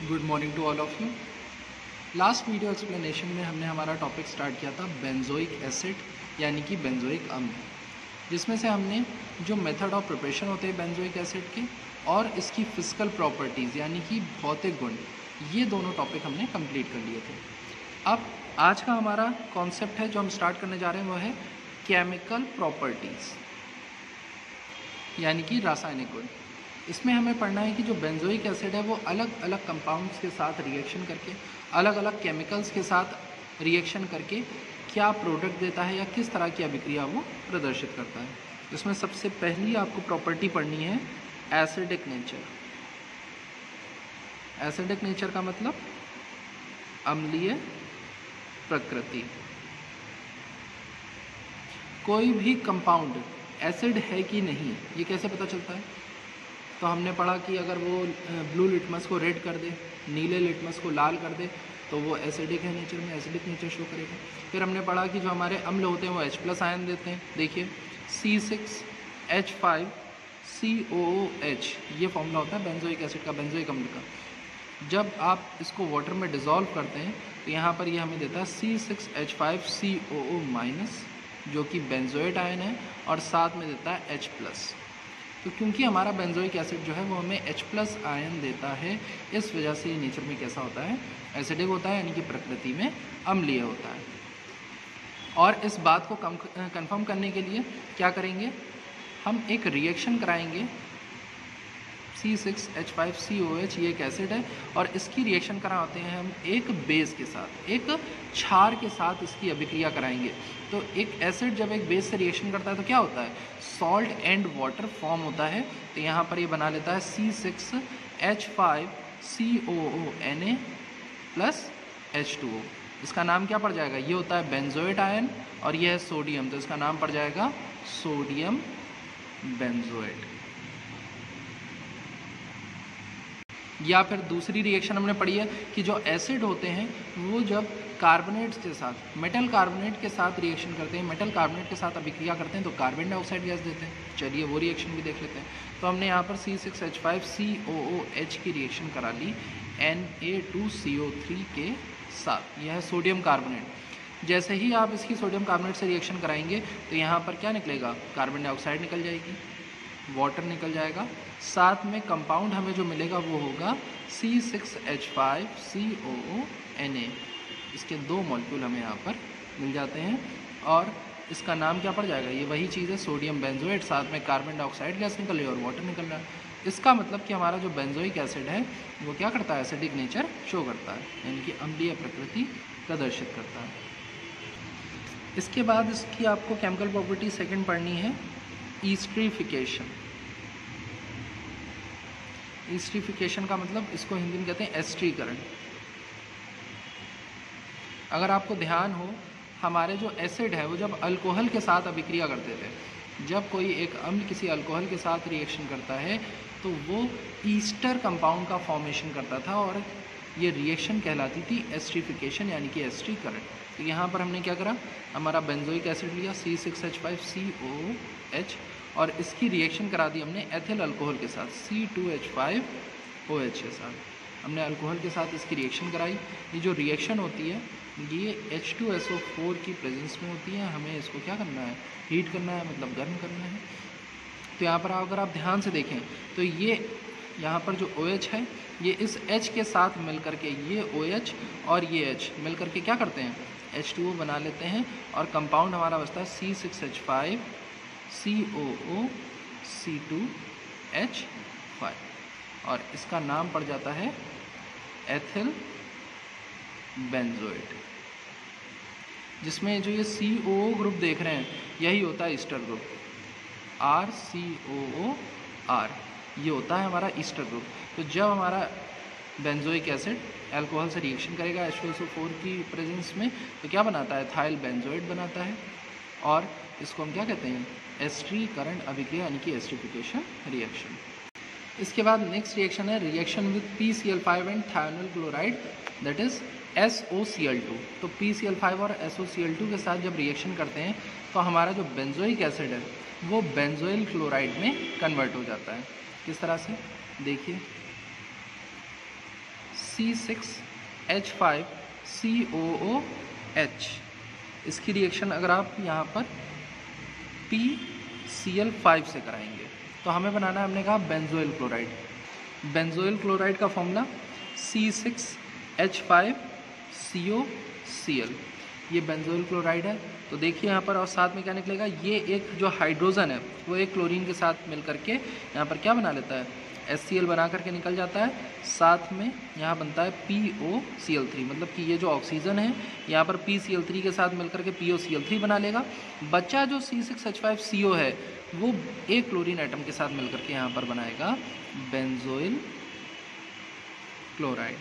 Good morning to all of you. Last video explanation में हमने हमारा टॉपिक स्टार्ट किया था बेंजोइक एसिड यानी कि बेंजोइक अम्ल, जिसमें से हमने जो मेथड ऑफ प्रिपरेशन होते हैं बेंजोइक एसिड के और इसकी फिजिकल प्रॉपर्टीज़ यानी कि भौतिक गुण, ये दोनों टॉपिक हमने कंप्लीट कर लिए थे। अब आज का हमारा कॉन्सेप्ट है जो हम स्टार्ट करने जा रहे हैं वो है केमिकल प्रॉपर्टीज़ यानी कि रासायनिक गुण। इसमें हमें पढ़ना है कि जो बेंजोइक एसिड है वो अलग अलग कंपाउंड्स के साथ रिएक्शन करके, अलग अलग केमिकल्स के साथ रिएक्शन करके क्या प्रोडक्ट देता है या किस तरह की अभिक्रिया वो प्रदर्शित करता है। इसमें सबसे पहली आपको प्रॉपर्टी पढ़नी है एसिडिक नेचर। एसिडिक नेचर का मतलब अम्लीय प्रकृति। कोई भी कंपाउंड एसिड है कि नहीं ये कैसे पता चलता है? तो हमने पढ़ा कि अगर वो ब्लू लिटमस को रेड कर दे, नीले लिटमस को लाल कर दे तो वो एसिडिक है नेचर में, एसिडिक नेचर शो करेगा। फिर हमने पढ़ा कि जो हमारे अम्ल होते हैं वो H+ आयन देते हैं। देखिए C6H5COOH ये फॉर्मूला होता है बेंजोइक एसिड का, बेंजोइक अम्ल का। जब आप इसको वाटर में डिज़ोल्व करते हैं तो यहाँ पर ये हमें देता है C6H5COO- जो कि बेंजोएट आयन है और साथ में देता है H+। तो क्योंकि हमारा बेंजोइक एसिड जो है वो हमें H+ आयन देता है, इस वजह से ये नेचर में कैसा होता है? एसिडिक होता है, यानी कि प्रकृति में अम्लीय होता है। और इस बात को कंफर्म करने के लिए क्या करेंगे, हम एक रिएक्शन कराएंगे। C6H5COOH ये एक एसिड है और इसकी रिएक्शन कराते हैं हम एक बेस के साथ, एक क्षार के साथ इसकी अभिक्रिया कराएंगे। तो एक एसिड जब एक बेस से रिएक्शन करता है तो क्या होता है? सॉल्ट एंड वाटर फॉर्म होता है। तो यहाँ पर ये बना लेता है C6H5COONA प्लस H2O। इसका नाम क्या पड़ जाएगा? ये होता है बेंजोएट आयन और ये है सोडियम, तो इसका नाम पड़ जाएगा सोडियम बेंजोएट। या फिर दूसरी रिएक्शन हमने पढ़ी है कि जो एसिड होते हैं वो जब कार्बोनेट्स के साथ, मेटल कार्बोनेट के साथ रिएक्शन करते हैं, मेटल कार्बोनेट के साथ अभिक्रिया करते हैं तो कार्बन डाइऑक्साइड गैस देते हैं। चलिए वो रिएक्शन भी देख लेते हैं। तो हमने यहाँ पर C6H5COOH की रिएक्शन करा ली Na2CO3 के साथ, यह है सोडियम कार्बोनेट। जैसे ही आप इसकी सोडियम कार्बोनेट से रिएक्शन कराएंगे तो यहाँ पर क्या निकलेगा? कार्बन डाइऑक्साइड निकल जाएगी, वाटर निकल जाएगा, साथ में कंपाउंड हमें जो मिलेगा वो होगा C6H5COONA। इसके 2 मॉलिक्यूल हमें यहाँ पर मिल जाते हैं और इसका नाम क्या पड़ जाएगा? ये वही चीज़ है सोडियम बेंजोएट, साथ में कार्बन डाइऑक्साइड गैस निकल रही है और वाटर निकल रहा है। इसका मतलब कि हमारा जो बेंजोइक एसिड है वो क्या करता है? एसिडिक नेचर शो करता है, यानी कि अम्लीय प्रकृति प्रदर्शित करता है। इसके बाद इसकी आपको केमिकल प्रॉपर्टी सेकेंड पढ़नी है ईस्ट्रीफिकेशन। ईस्ट्रीफिकेशन का मतलब इसको हिंदी में कहते हैं एस्ट्रीकरण। अगर आपको ध्यान हो, हमारे जो एसिड है वो जब अल्कोहल के साथ अभिक्रिया करते थे, जब कोई एक अम्ल किसी अल्कोहल के साथ रिएक्शन करता है तो वो ईस्टर कंपाउंड का फॉर्मेशन करता था और ये रिएक्शन कहलाती थी एस्ट्रीफिकेशन यानी कि एस्ट्रीकरण। तो यहाँ पर हमने क्या करा, हमारा बेंजोइक एसिड लिया C6H5COOH और इसकी रिएक्शन करा दी हमने एथिल अल्कोहल के साथ C2H5OH के साथ। हमने अल्कोहल के साथ इसकी रिएक्शन कराई। ये जो रिएक्शन होती है ये H2SO4 की प्रेजेंस में होती है। हमें इसको क्या करना है? हीट करना है, मतलब गर्म करना है। तो यहाँ पर अगर आप ध्यान से देखें तो ये यहाँ पर जो OH है ये इस H के साथ मिल करके, ये OH और ये H मिल करके क्या करते हैं? H2O बना लेते हैं और कंपाउंड हमारा बचता है C6H5COOC2H5 और इसका नाम पड़ जाता है एथिल बेंजोएट, जिसमें जो ये COO ग्रुप देख रहे हैं यही होता है ईस्टर ग्रुप, RCOOR ये होता है हमारा ईस्टर ग्रुप। तो जब हमारा बेंजोइक एसिड अल्कोहल से रिएक्शन करेगा H2SO4 की प्रेजेंस में तो क्या बनाता है? एथाइल बेंजोएट बनाता है और इसको हम क्या कहते हैं? एस्ट्रीकरण अभिक्रिया यानी कि एस्ट्रीफिकेशन रिएक्शन। इसके बाद नेक्स्ट रिएक्शन है reaction with PCl5 and thionyl chloride, that is SOCl2। तो PCl5 और SOCl2 के साथ जब रिएक्शन करते हैं तो हमारा जो बेंजोइक एसिड है वो बेंजोइल क्लोराइड में कन्वर्ट हो जाता है। किस तरह से? देखिए C6H5COOH। इसकी रिएक्शन अगर आप यहाँ पर PCl5 से कराएंगे तो हमें बनाना है, हमने कहा बेंजोइल क्लोराइड। बेंजोइल क्लोराइड का फॉर्मूला C6H5COCl, ये बेंजोइल क्लोराइड है। तो देखिए यहाँ पर, और साथ में क्या निकलेगा, ये एक जो हाइड्रोजन है वो एक क्लोरीन के साथ मिल करके यहाँ पर क्या बना लेता है, HCl बना करके निकल जाता है। साथ में यहाँ बनता है POCl3, मतलब कि ये जो ऑक्सीजन है यहाँ पर PCl3 के साथ मिल करके POCl3 बना लेगा। बच्चा जो C6H5CO है वो एक क्लोरीन एटम के साथ मिल करके यहाँ पर बनाएगा बेंजोइल क्लोराइड।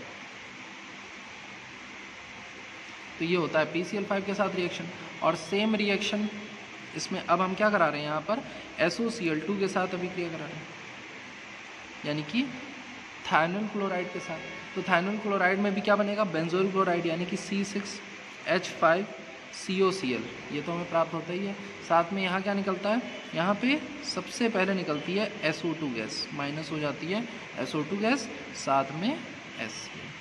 तो ये होता है PCl5 के साथ रिएक्शन। और सेम रिएक्शन इसमें अब हम क्या करा रहे हैं, यहाँ पर SOCl2 के साथ अभिक्रिया करा रहे हैं, यानी कि थायनल क्लोराइड के साथ। तो थायनल क्लोराइड में भी क्या बनेगा, बेंजोइल क्लोराइड, यानी कि C6H5COCl, ये तो हमें प्राप्त होता ही है। साथ में यहाँ क्या निकलता है, यहाँ पे सबसे पहले निकलती है SO2 गैस, माइनस हो जाती है SO2 गैस, साथ में HCl।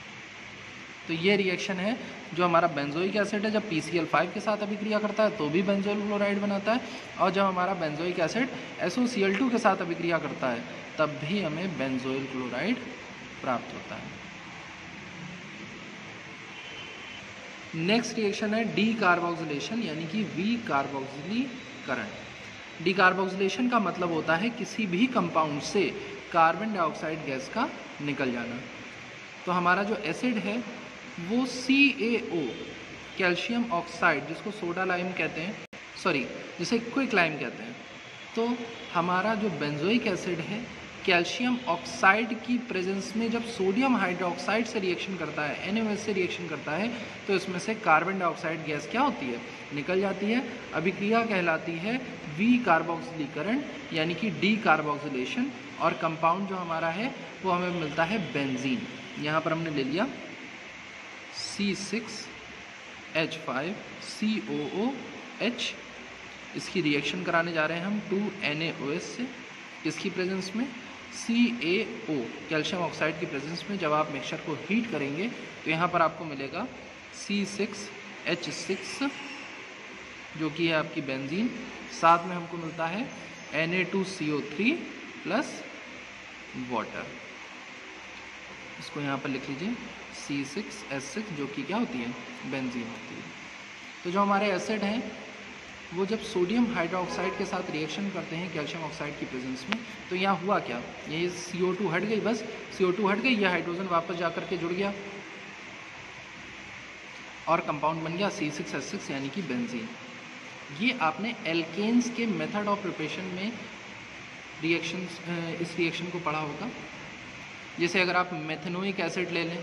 तो ये रिएक्शन है जो हमारा बेंजोइक एसिड है, जब PCl5 के साथ अभिक्रिया करता है तो भी बेंजोइल क्लोराइड बनाता है, और जब हमारा बेंजोइक एसिड SOCl2 के साथ अभिक्रिया करता है तब भी हमें बेंजोइल क्लोराइड प्राप्त होता है। नेक्स्ट रिएक्शन है डीकार्बोक्सिलेशन, यानी कि विकार्बोक्सिलीकरण। डीकार्बोक्सिलेशन का मतलब होता है किसी भी कंपाउंड से कार्बन डाइऑक्साइड गैस का निकल जाना। तो हमारा जो एसिड है वो CaO, कैल्शियम ऑक्साइड, जिसको सोडा लाइम कहते हैं, सॉरी जिसे क्विक लाइम कहते हैं। तो हमारा जो बेंजोइक एसिड है कैल्शियम ऑक्साइड की प्रेजेंस में जब सोडियम हाइड्रोक्साइड से रिएक्शन करता है, NaOH से रिएक्शन करता है, तो इसमें से कार्बन डाइऑक्साइड गैस क्या होती है, निकल जाती है। अभिक्रिया कहलाती है विकार्बोक्सिलीकरण, यानी कि डीकार्बोक्सिलेशन। और कंपाउंड जो हमारा है वो हमें मिलता है बेंजीन। यहाँ पर हमने ले लिया C6H5COOH, इसकी रिएक्शन कराने जा रहे हैं हम 2NaOH से, इसकी प्रेजेंस में CaO, कैल्शियम ऑक्साइड की प्रेजेंस में। जब आप मिक्सचर को हीट करेंगे तो यहाँ पर आपको मिलेगा C6H6, जो कि है आपकी बेंजीन। साथ में हमको मिलता है Na2CO3 प्लस वाटर। इसको यहाँ पर लिख लीजिए C6H6, जो कि क्या होती है, बेंजीन होती है। तो जो हमारे एसिड हैं वो जब सोडियम हाइड्रोक्साइड के साथ रिएक्शन करते हैं कैल्शियम ऑक्साइड की प्रेजेंस में, तो यहाँ हुआ क्या, ये CO2 हट गई, बस CO2 हट गई, यह हाइड्रोजन वापस जा करके जुड़ गया और कंपाउंड बन गया C6H6, यानी कि बेंजीन। ये आपने एल्केन्स के मेथड ऑफ प्रिपरेशन में इस रिएक्शन को पढ़ा होगा। जैसे अगर आप मेथेनोइक एसिड ले लें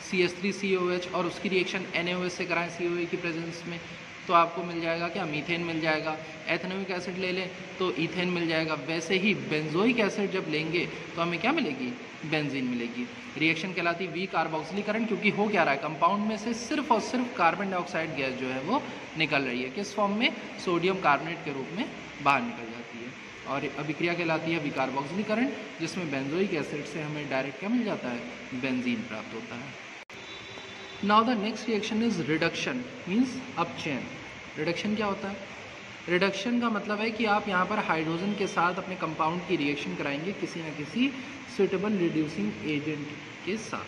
CH3COH और उसकी रिएक्शन NaOH से कराएं COA की प्रेजेंस में, तो आपको मिल जाएगा क्या, मीथेन मिल जाएगा। एथेनोइक एसिड ले लें तो ईथेन मिल जाएगा। वैसे ही बेंजोइक एसिड जब लेंगे तो हमें क्या मिलेगी, बेंजीन मिलेगी। रिएक्शन कहलाती विकार्बोक्सिलीकरण, क्योंकि हो क्या रहा है, कंपाउंड में से सिर्फ और सिर्फ कार्बन डाइऑक्साइड गैस जो है वो निकल रही है, किस फॉर्म में, सोडियम कार्बोनेट के रूप में बाहर निकल जाती है। और अभिक्रिया कहलाती है विकार्बोक्सिलीकरण, जिसमें बेंजोइक एसिड से हमें डायरेक्ट क्या मिल जाता है, बेंजीन प्राप्त होता है। Now the next reaction is reduction, means अपचयन। रिडक्शन क्या होता है, रिडक्शन का मतलब है कि आप यहाँ पर हाइड्रोजन के साथ अपने कंपाउंड की रिएक्शन कराएंगे किसी न किसी सुटेबल रिड्यूसिंग एजेंट के साथ।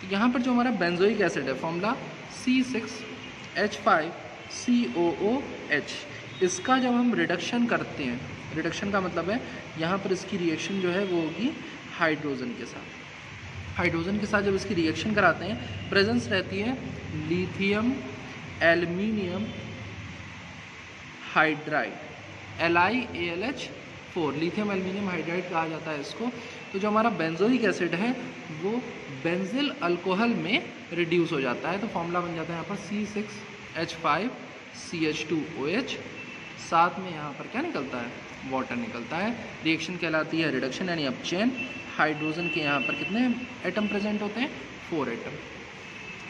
तो यहाँ पर जो हमारा बेंजोइक एसिड है, फॉर्मूला C6H5COOH, इसका जब हम रिडक्शन करते हैं, रिडक्शन का मतलब है यहाँ पर इसकी रिएक्शन जो है वो होगी हाइड्रोजन के साथ। हाइड्रोजन के साथ जब इसकी रिएक्शन कराते हैं, प्रेजेंस रहती है lithium aluminium hydride, LiAlH4, lithium aluminium hydride कहा जाता है इसको। तो जो हमारा बेंजोइक एसिड है वो बेंजिल अल्कोहल में रिड्यूस हो जाता है। तो फॉर्मूला बन जाता है यहाँ पर C6H5CH2OH, साथ में यहाँ पर क्या निकलता है, वाटर निकलता है। रिएक्शन कहलाती है रिडक्शन, यानी अपचयन। हाइड्रोजन के यहाँ पर कितने एटम प्रेजेंट होते हैं, 4 एटम।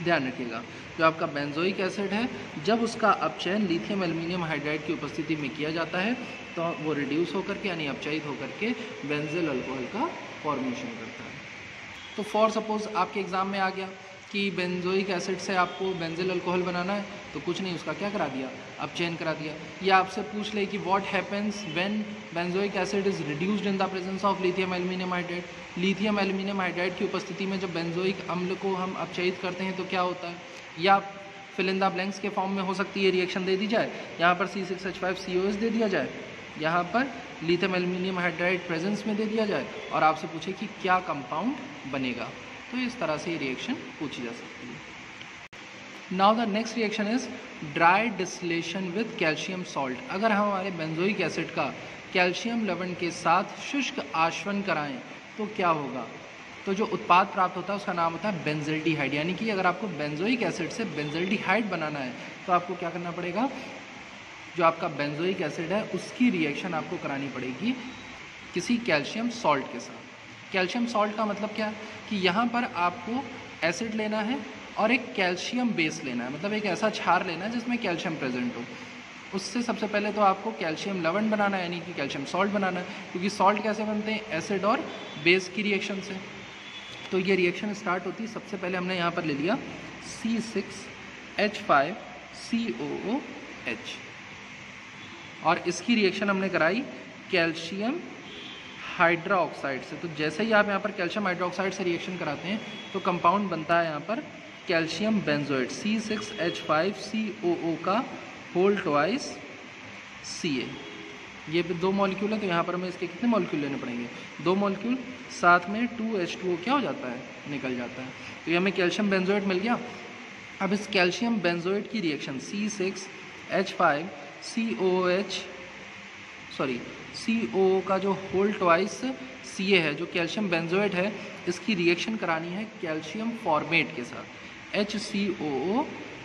ध्यान रखिएगा, जो आपका बेंजोइक एसिड है जब उसका अपचयन लिथियम एल्यूमिनियम हाइड्राइड की उपस्थिति में किया जाता है तो वो रिड्यूस होकर के, यानी अपचयित होकर के बेंजिल अल्कोहल का फॉर्मेशन करता है। तो फॉर सपोज़ आपके एग्ज़ाम में आ गया कि बेंजोइक एसिड से आपको बेंजिल अल्कोहल बनाना है, तो कुछ नहीं, उसका क्या करा दिया, अब चेन करा दिया। या आपसे पूछ ले कि what happens when benzoic acid is reduced in the presence of lithium aluminium hydride. Lithium aluminium hydride की उपस्थिति में जब बेंजोइक अम्ल को हम अपचयित करते हैं तो क्या होता है। या फिल इन द ब्लैंक्स के फॉर्म में हो सकती है रिएक्शन दे दी जाए, यहाँ पर C6H5COS दे दिया जाए, यहाँ पर लिथियम एल्यूमिनियम हाइड्राइड प्रेजेंस में दे दिया जाए, और आपसे पूछे कि क्या कंपाउंड बनेगा। तो इस तरह से ये रिएक्शन पूछी जा सकती है। Now the next reaction is dry distillation with calcium salt. अगर हम हमारे बेंजोइक एसिड का कैल्शियम लवण के साथ शुष्क आश्वन कराएं तो क्या होगा। तो जो उत्पाद प्राप्त होता है उसका नाम होता है बेंजल्डिहाइड। यानी कि अगर आपको बेंजोइक एसिड से बेंजल्डिहाइड बनाना है तो आपको क्या करना पड़ेगा, जो आपका बेंजोइक एसिड है उसकी रिएक्शन आपको करानी पड़ेगी किसी कैल्शियम सॉल्ट के साथ। कैल्शियम सॉल्ट का मतलब क्या है कि यहाँ पर आपको एसिड लेना है और एक कैल्शियम बेस लेना है, मतलब एक ऐसा क्षार लेना है जिसमें कैल्शियम प्रेजेंट हो। उससे सबसे पहले तो आपको कैल्शियम लवण बनाना है, यानी कि कैल्शियम सॉल्ट बनाना है, क्योंकि सॉल्ट कैसे बनते हैं, एसिड और बेस की रिएक्शन से। तो ये रिएक्शन स्टार्ट होती है, सबसे पहले हमने यहाँ पर ले लिया C6H5COOH और इसकी रिएक्शन हमने कराई कैल्शियम हाइड्रोक्साइड से। तो जैसे ही आप यहाँ पर कैल्शियम हाइड्रोक्साइड से रिएक्शन कराते हैं तो कंपाउंड बनता है यहाँ पर कैल्शियम बेंजोएट C6H5COO का होल ट्वाइस Ca। ये भी 2 मॉलिक्यूल है, तो यहाँ पर हमें इसके कितने मॉलिक्यूल लेने पड़ेंगे, 2 मॉलिक्यूल, साथ में 2H2O क्या हो जाता है, निकल जाता है। तो ये हमें कैल्शियम बेंजोएट मिल गया। अब इस कैल्शियम बेंजोएट की रिएक्शन CO का जो होल ट्वाइस Ca है, जो कैल्शियम बेंजोएट है, इसकी रिएक्शन करानी है कैल्शियम फॉर्मेट के साथ, HCOO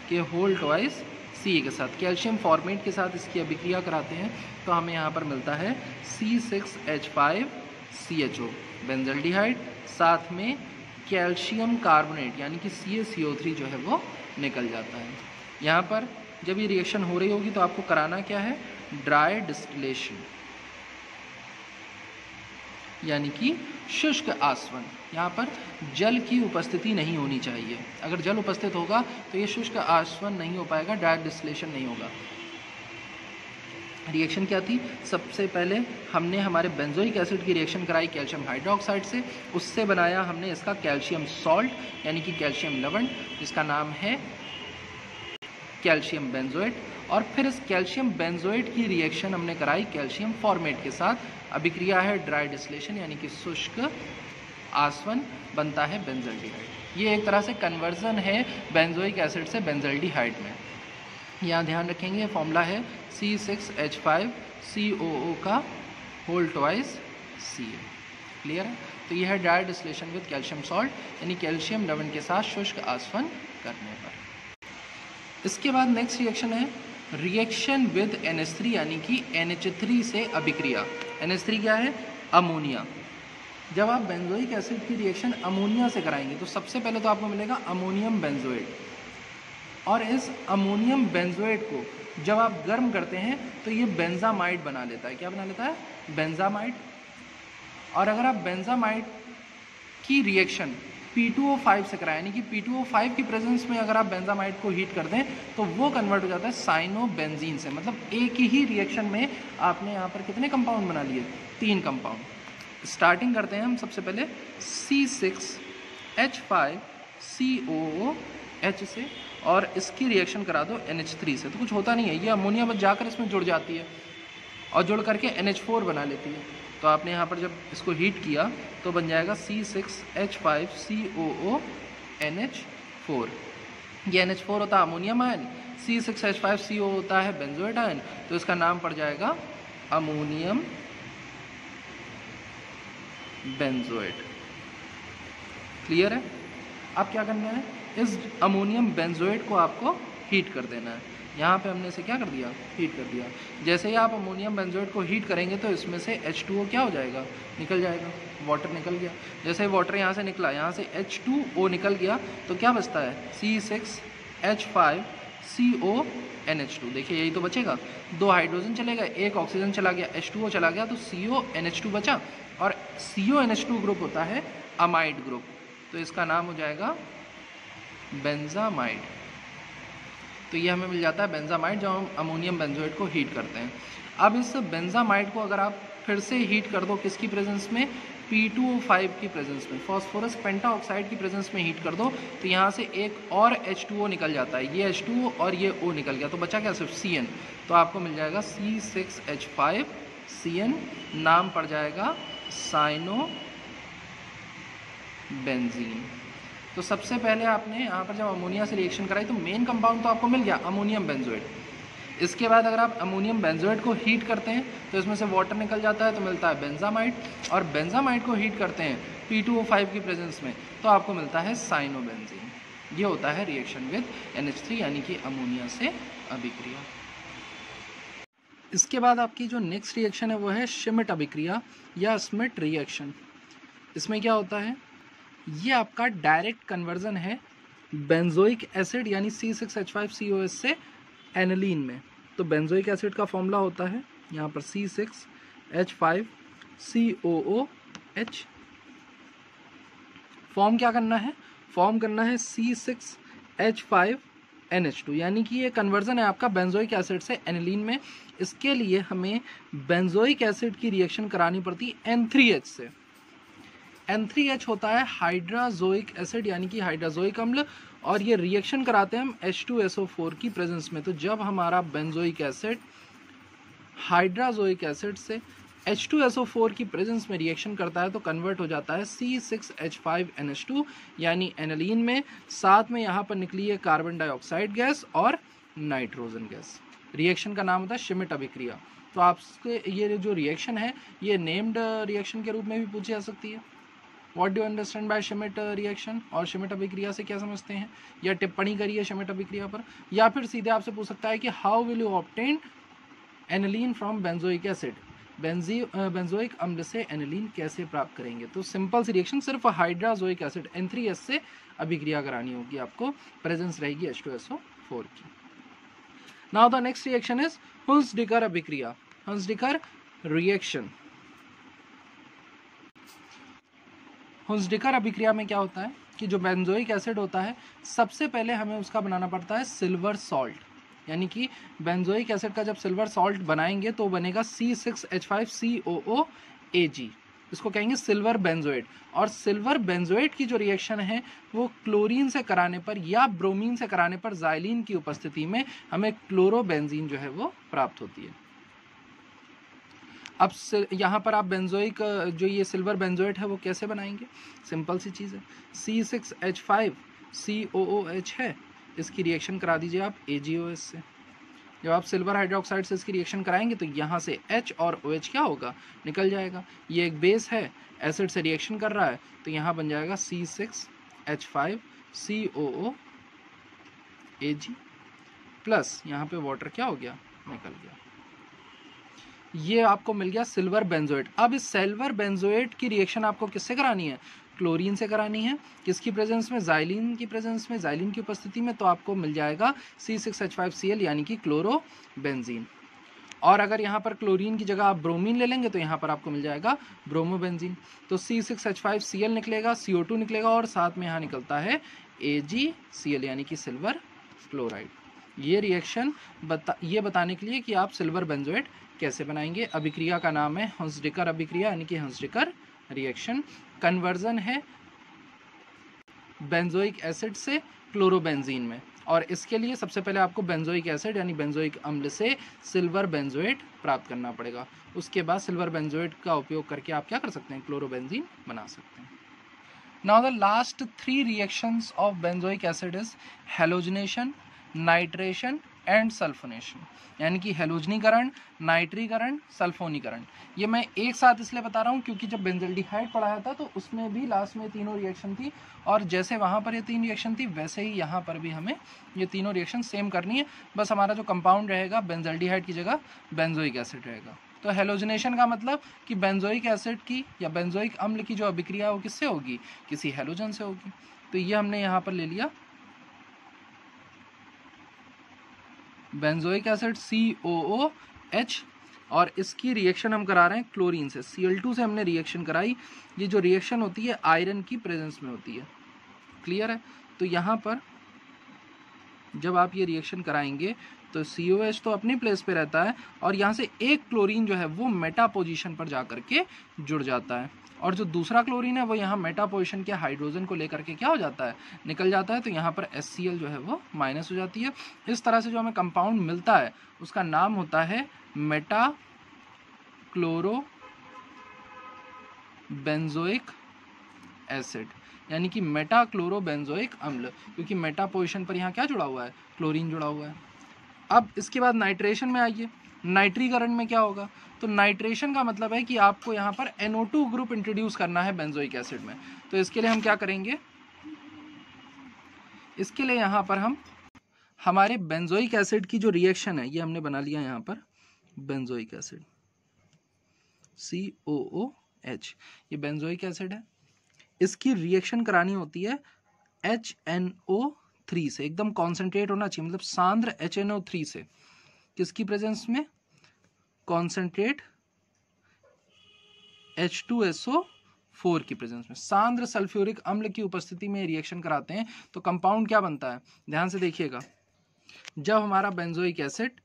के होल ट्वाइस Ca के साथ। कैल्शियम फॉर्मेट के साथ इसकी अभिक्रिया कराते हैं तो हमें यहाँ पर मिलता है C6H5CHO बेंजल्डिहाइड, साथ में कैल्शियम कार्बोनेट यानी कि CaCO3 जो है वो निकल जाता है। यहाँ पर जब ये रिएक्शन हो रही होगी तो आपको कराना क्या है, ड्राई डिस्टिलेशन यानी कि शुष्क आसवन। यहाँ पर जल की उपस्थिति नहीं होनी चाहिए, अगर जल उपस्थित होगा तो ये शुष्क आसवन नहीं हो पाएगा, ड्राई डिस्टिलेशन नहीं होगा। रिएक्शन क्या थी, सबसे पहले हमने हमारे बेंजोइक एसिड की रिएक्शन कराई कैल्शियम हाइड्रोक्साइड से, उससे बनाया हमने इसका कैल्शियम सॉल्ट यानी कि कैल्शियम लवण, जिसका नाम है कैल्शियम बेंजोएट। और फिर इस कैल्शियम बेंजोएट की रिएक्शन हमने कराई कैल्शियम फॉर्मेट के साथ, अभिक्रिया है ड्राई डिस्टिलेशन यानी कि शुष्क आसवन, बनता है बेंजल्डिहाइड। ये एक तरह से कन्वर्जन है बेंजोइक एसिड से बेंजल्डिहाइड में। यहाँ ध्यान रखेंगे फॉर्मूला है C6H5COO का होल ट्वाइस Ca। क्लियर है। तो यह है dry distillation with calcium salt यानी कैल्शियम लवण के साथ शुष्क आसवन करने पर। इसके बाद नेक्स्ट रिएक्शन है रिएक्शन विद NH3 यानी कि NH3 से अभिक्रिया। NH3 क्या है, अमोनिया। जब आप बेंजोइक एसिड की रिएक्शन अमोनिया से कराएंगे तो सबसे पहले तो आपको मिलेगा अमोनियम बेंजोएट, और इस अमोनियम बेंजोएट को जब आप गर्म करते हैं तो ये बेंजामाइड बना लेता है। क्या बना लेता है, बेंजामाइड। और अगर आप बेंजामाइड की रिएक्शन P2O5 से कराएं, यानी कि P2O5 की प्रेजेंस में अगर आप बेंजामाइड को हीट कर दें तो वो कन्वर्ट हो जाता है साइनोबेंजीन से। मतलब एक ही रिएक्शन में आपने यहाँ पर कितने कंपाउंड बना लिए, 3 कंपाउंड। स्टार्टिंग करते हैं हम सबसे पहले C6H5COOH से, और इसकी रिएक्शन करा दो NH3 से। तो कुछ होता नहीं है, ये अमोनिया बस जाकर इसमें जुड़ जाती है और जुड़ करके NH4 बना लेती है। तो आपने यहाँ पर जब इसको हीट किया तो बन जाएगा C6H5COONH4। ये NH4 होता है अमोनियम आयन, C6H5CO होता है बेंजोएट आयन, तो इसका नाम पड़ जाएगा अमोनियम बेंजोएट। क्लियर है। अब क्या करना है, इस अमोनियम बेंजोएट को आपको हीट कर देना है। यहाँ पे हमने इसे क्या कर दिया, हीट कर दिया। जैसे ही आप अमोनियम बेंजोएट को हीट करेंगे तो इसमें से H2O क्या हो जाएगा, निकल जाएगा, वाटर निकल गया। जैसे ही वाटर यहाँ से निकला, यहाँ से H2O निकल गया तो क्या बचता है, C6H5CONH2। देखिए यही तो बचेगा, 2 हाइड्रोजन चलेगा, 1 ऑक्सीजन चला गया, H2O चला गया, तो CONH2 बचा। और CONH2 ग्रुप होता है अमाइड ग्रुप, तो इसका नाम हो जाएगा बेंजामाइड। तो ये हमें मिल जाता है बेंजामाइड जब हम अमोनियम बेंजोएट को हीट करते हैं। अब इस बेंजामाइड को अगर आप फिर से हीट कर दो किसकी प्रेजेंस में, P2O5 की प्रेजेंस में, फॉस्फोरस पेंटाऑक्साइड की प्रेजेंस में हीट कर दो, तो यहाँ से एक और H2O निकल जाता है, ये H2O और ये O निकल गया, तो बचा क्या सिर्फ Cn। तो आपको मिल जाएगा C6H5Cn, नाम पड़ जाएगा साइनोबेंजीन। तो सबसे पहले आपने यहाँ पर जब अमोनिया से रिएक्शन कराई तो मेन कंपाउंड तो आपको मिल गया अमोनियम बेंजोएट। इसके बाद अगर आप अमोनियम बेंजोएट को हीट करते हैं तो इसमें से वाटर निकल जाता है, तो मिलता है बेंजामाइड, और बेंजामाइड को हीट करते हैं P2O5 की प्रेजेंस में तो आपको मिलता है साइनोबेंजीन। ये होता है रिएक्शन विद NH3 यानी कि अमोनिया से अभिक्रिया। इसके बाद आपकी जो नेक्स्ट रिएक्शन है वो है श्मिट अभिक्रिया या श्मिट रिएक्शन। इसमें क्या होता है, ये आपका डायरेक्ट कन्वर्जन है बेंजोइक एसिड यानी C6H5COS से एनिलीन में। तो बेंजोइक एसिड का फॉर्मूला होता है यहाँ पर C6H5COOH। फॉर्म क्या करना है, फॉर्म करना है C6H5NH2, यानी कि ये कन्वर्जन है आपका बेंजोइक एसिड से एनिलीन में। इसके लिए हमें बेंजोइक एसिड की रिएक्शन करानी पड़ती है N3H से। N3H होता है हाइड्राजोइक एसिड यानी कि हाइड्राजोइक अम्ल, और ये रिएक्शन कराते हैं हम H2SO4 की प्रेजेंस में। तो जब हमारा बेंजोइक एसिड हाइड्राजोइक एसिड से H2SO4 की प्रेजेंस में रिएक्शन करता है तो कन्वर्ट हो जाता है C6H5NH2 यानी एनिलीन में। साथ में यहाँ पर निकली है कार्बन डाइऑक्साइड गैस और नाइट्रोजन गैस। रिएक्शन का नाम होता है श्मिट अभिक्रिया। तो आपसे ये जो रिएक्शन है ये नेम्ड रिएक्शन के रूप में भी पूछी जा सकती है। What do understand by Schmidt reaction, और श्मिट अभिक्रिया से क्या समझते हैं, या टिप्पणी करिए श्मिट अभिक्रिया पर, या फिर सीधे आपसे पूछ सकता है कि how will you obtain aniline from benzoic acid, benzoic अम्ल से एनिलीन कैसे प्राप्त करेंगे। तो सिंपल सी रिएक्शन, सिर्फ हाइड्राजोइक एसिड N3H से अभिक्रिया करानी होगी आपको, प्रेजेंस रहेगी H2SO4 की। Now the next reaction is हुंसडिकर अभिक्रिया, हुंसडिकर रिएक्शन। हुंसडिकर अभिक्रिया में क्या होता है कि जो बेंजोइक एसिड होता है सबसे पहले हमें उसका बनाना पड़ता है सिल्वर सॉल्ट, यानी कि बेंजोइक एसिड का जब सिल्वर सॉल्ट बनाएंगे तो बनेगा C6H5COOAG, इसको कहेंगे सिल्वर बेंजोएट। और सिल्वर बेंजोएट की जो रिएक्शन है वो क्लोरीन से कराने पर या ब्रोमीन से कराने पर ज़ाइलीन की उपस्थिति में हमें क्लोरोबेंजीन जो है वो प्राप्त होती है। अब यहाँ पर आप बेंजोइक जो ये सिल्वर बेंजोएट है वो कैसे बनाएंगे, सिंपल सी चीज़ है, C6H5COOH है, इसकी रिएक्शन करा दीजिए आप AgOH से। जब आप सिल्वर हाइड्रोक्साइड से इसकी रिएक्शन कराएंगे तो यहाँ से H और OH क्या होगा, निकल जाएगा। ये एक बेस है, एसिड से रिएक्शन कर रहा है, तो यहाँ बन जाएगा C6H5COOAG प्लस यहाँ पे वाटर क्या हो गया, निकल गया। ये आपको मिल गया सिल्वर बेंजोएट। अब इस सिल्वर बेंजोएट की रिएक्शन आपको किससे करानी है, क्लोरीन से करानी है, किसकी प्रेजेंस में, ज़ाइलीन की प्रेजेंस में, ज़ाइलीन की उपस्थिति में। तो आपको मिल जाएगा C6H5Cl यानी कि क्लोरोबेंजीन। और अगर यहाँ पर क्लोरीन की जगह आप ब्रोमीन ले लेंगे तो यहाँ पर आपको मिल जाएगा ब्रोमोबेंजीन। तो C6H5Cl निकलेगा, CO2 निकलेगा और साथ में यहाँ निकलता है AgCl यानी कि सिल्वर क्लोराइड। ये रिएक्शन ये बताने के लिए कि आप सिल्वर बेंजोएट कैसे बनाएंगे। अभिक्रिया का नाम है हुंसडिकर अभिक्रिया यानी कि हुंसडिकर रिएक्शन। कन्वर्जन है बेंजोइक एसिड से क्लोरोबेंजीन में, और इसके लिए सबसे पहले आपको बेंजोइक एसिड यानी बेंजोइक अम्ल से सिल्वर बेंजोएट प्राप्त करना पड़ेगा। उसके बाद सिल्वर बेंजोएट का उपयोग करके आप क्या कर सकते हैं, क्लोरोबेंजीन बना सकते हैं। Now the last 3 reactions of benzoic acid is halogenation, nitration and sulphonation, यानी कि हैलोजनीकरण, नाइट्रीकरण, सल्फोनीकरण। ये मैं एक साथ इसलिए बता रहा हूँ क्योंकि जब बेंजल्डिहाइड पढ़ाया था तो उसमें भी लास्ट में तीनों रिएक्शन थी, और जैसे वहाँ पर ये 3 रिएक्शन थी वैसे ही यहाँ पर भी हमें ये तीनों रिएक्शन सेम करनी है। बस हमारा जो कंपाउंड रहेगा बेंजल्डिहाइड की जगह बेंजोइक एसिड रहेगा। तो हैलोजनेशन का मतलब कि बेंजोइक एसिड की या बेंजोइक अम्ल की जो अभिक्रिया वो किससे होगी, किसी हैलोजन से होगी। तो ये हमने यहाँ पर ले लिया बेंजोइक एसिड COOH और इसकी रिएक्शन हम करा रहे हैं क्लोरीन से, Cl2 से हमने रिएक्शन कराई। ये जो रिएक्शन होती है आयरन की प्रेजेंस में होती है, क्लियर है। तो यहाँ पर जब आप ये रिएक्शन कराएंगे तो COH तो अपनी प्लेस पे रहता है और यहाँ से एक क्लोरीन जो है वो मेटा पोजीशन पर जा करके जुड़ जाता है, और जो दूसरा क्लोरीन है वो यहाँ मेटा पोजीशन के हाइड्रोजन को लेकर के क्या हो जाता है, निकल जाता है। तो यहाँ पर HCl जो है वो माइनस हो जाती है। इस तरह से जो हमें कंपाउंड मिलता है उसका नाम होता है मेटा क्लोरो बेंजोइक एसिड, यानी कि मेटा क्लोरो बेंजोइक अम्ल, क्योंकि मेटा पोजीशन पर यहाँ क्या जुड़ा हुआ है, क्लोरीन जुड़ा हुआ है। अब इसके बाद नाइट्रेशन में आइए। नाइट्रीकरण में क्या होगा, तो नाइट्रेशन का मतलब है कि आपको यहाँ पर NO2 ग्रुप इंट्रोड्यूस करना है बेंजोइक एसिड में। तो इसके लिए हम क्या करेंगे, इसके लिए यहाँ पर हम हमारे बेंजोइक एसिड की जो रिएक्शन है ये हमने बना लिया यहाँ पर बेंजोइक एसिड COOH, ये बेंजोइक एसिड है। इसकी रिएक्शन करानी होती है HNO3 से, एकदम कॉन्सेंट्रेट होना चाहिए, मतलब सांद्र HNO3 से। किसकी प्रेजेंस में, कॉन्सेंट्रेट H2SO4 की प्रेजेंस में, सांद्र सल्फ्यूरिक अम्ल की उपस्थिति में रिएक्शन कराते हैं। तो कंपाउंड क्या बनता है, ध्यान से देखिएगा। जब हमारा बेंजोइक एसिड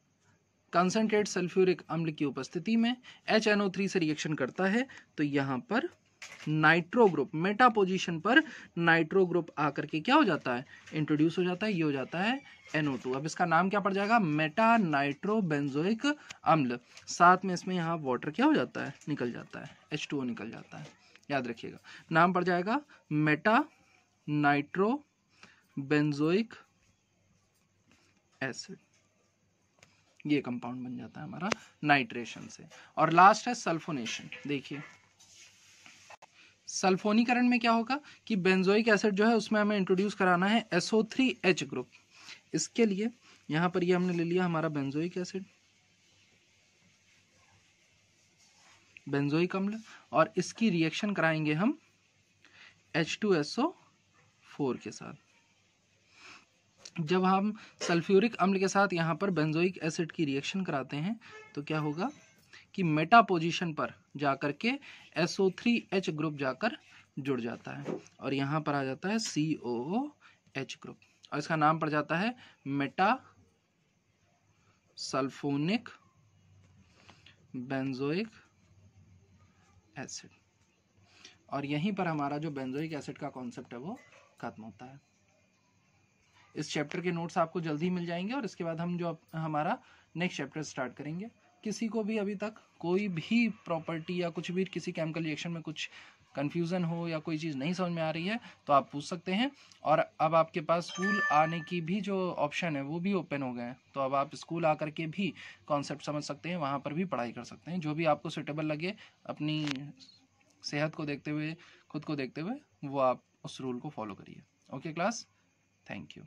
कॉन्सेंट्रेट सल्फ्यूरिक अम्ल की उपस्थिति में HNO3 से रिएक्शन करता है तो यहाँ पर नाइट्रो ग्रुप, मेटा पोजीशन पर नाइट्रो ग्रुप आकर के क्या हो जाता है, इंट्रोड्यूस हो जाता है। ये हो जाता है NO2। अब इसका नाम क्या पड़ जाएगा, मेटा नाइट्रो बेंजोइक अम्ल। साथ में इसमें यहाँ वाटर क्या हो जाता है, निकल जाता है, H2O निकल जाता है। याद रखिएगा, नाम पड़ जाएगा मेटा नाइट्रो बेंजोइक एसिड। ये कंपाउंड बन जाता है हमारा नाइट्रेशन से। और लास्ट है सल्फोनेशन। देखिए सल्फोनीकरण में क्या होगा कि बेंजोइक एसिड जो है उसमें हमें इंट्रोड्यूस कराना है SO3H ग्रुप। इसके लिए यहाँ पर ये हमने ले लिया हमारा बेंजोइक एसिड, बेंजोइक अम्ल, और इसकी रिएक्शन कराएंगे हम H2SO4 के साथ। जब हम सल्फ्यूरिक अम्ल के साथ यहाँ पर बेंजोइक एसिड की रिएक्शन कराते हैं तो क्या होगा कि मेटा पोजीशन पर जाकर के SO3H ग्रुप जाकर जुड़ जाता है और यहाँ पर आ जाता है COOH ग्रुप, और इसका नाम पड़ जाता है मेटा सल्फोनिक बेंजोइक एसिड। और यहीं पर हमारा जो बेंजोइक एसिड का कॉन्सेप्ट है वो खत्म होता है। इस चैप्टर के नोट्स आपको जल्दी मिल जाएंगे और इसके बाद हम जो हमारा नेक्स्ट चैप्टर स्टार्ट करेंगे। किसी को भी अभी तक कोई भी प्रॉपर्टी या कुछ भी किसी केमिकल रिएक्शन में कुछ कन्फ्यूज़न हो या कोई चीज़ नहीं समझ में आ रही है तो आप पूछ सकते हैं। और अब आपके पास स्कूल आने की भी जो ऑप्शन है वो भी ओपन हो गए हैं, तो अब आप स्कूल आकर के भी कॉन्सेप्ट समझ सकते हैं, वहाँ पर भी पढ़ाई कर सकते हैं। जो भी आपको सुटेबल लगे, अपनी सेहत को देखते हुए, खुद को देखते हुए, वो आप उस रूल को फॉलो करिए। Okay class, thank you.